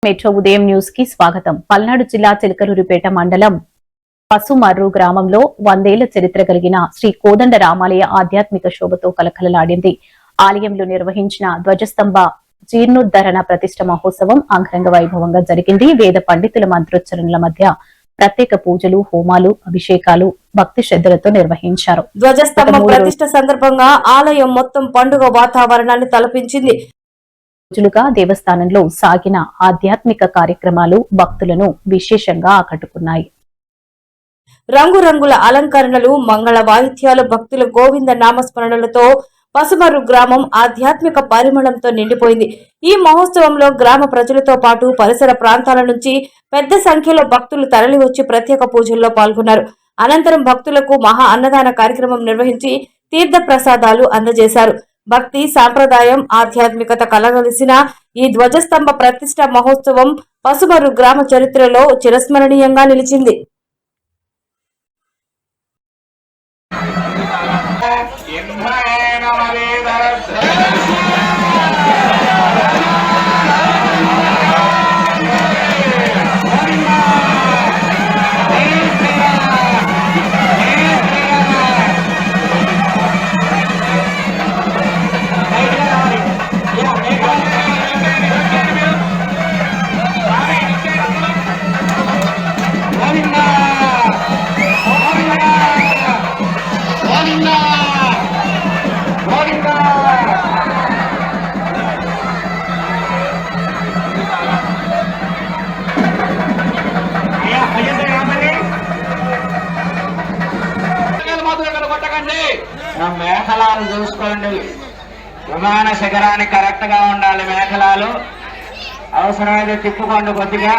Metro ఉదయం news కి స్వాగతం. పల్నాడు జిల్లా చిలకలూరిపేట మండలం పసుమర్రు గ్రామంలో 100 ఏళ్ల చరిత్ర కలిగిన శ్రీ కోదండ రామాలయ ఆధ్యాత్మిక శోభతో కలకలలాడింది. ఆలయంలో నిర్వహించిన ధ్వజస్తంభ జీర్ణోద్ధరణ ప్రతిష్ట మహోత్సవం అంగరంగ వైభవంగా జరిగింది. వేద పండితుల మంత్రోచ్చరణల మధ్య ప్రత్యేక పూజలు, హోమాలు, అభిషేకాలు భక్తి శ్రద్ధలతో నిర్వహించారు. ధ్వజస్తంభం ప్రతిష్ట సందర్భంగా ఆలయం మొత్తం పండుగ వాతావరణాన్ని తలపించింది. రోజులుగా దేవస్థానంలో సాగిన ఆధ్యాత్మిక కార్యక్రమాలు భక్తులను విశేషంగా ఆకట్టుకున్నాయి. రంగురంగుల అలంకరణలు, మంగళ వాయిద్యాలు, భక్తుల గోవింద నామస్మరణలతో పసుమర్రు గ్రామం ఆధ్యాత్మిక పరిమళంతో నిండిపోయింది. ఈ మహోత్సవంలో గ్రామ ప్రజలతో పాటు పరిసర ప్రాంతాల నుంచి పెద్ద సంఖ్యలో భక్తులు తరలివచ్చి ప్రత్యేక పూజల్లో పాల్గొన్నారు. అనంతరం భక్తులకు మహా అన్నదాన కార్యక్రమం నిర్వహించి తీర్థ ప్రసాదాలు అందజేశారు. భక్తి, సాంప్రదాయం, ఆధ్యాత్మికత కలగలిసిన ఈ ధ్వజస్తంభ ప్రతిష్ట మహోత్సవం పసుమర్రు గ్రామ చరిత్రలో చిరస్మరణీయంగా నిలిచింది. మేఖలాలు చూసుకోండి. విమాన శిఖరానికి కరెక్ట్ గా ఉండాలి. మేఖలాలు అవసరమైతే తిప్పుకోండి కొద్దిగా.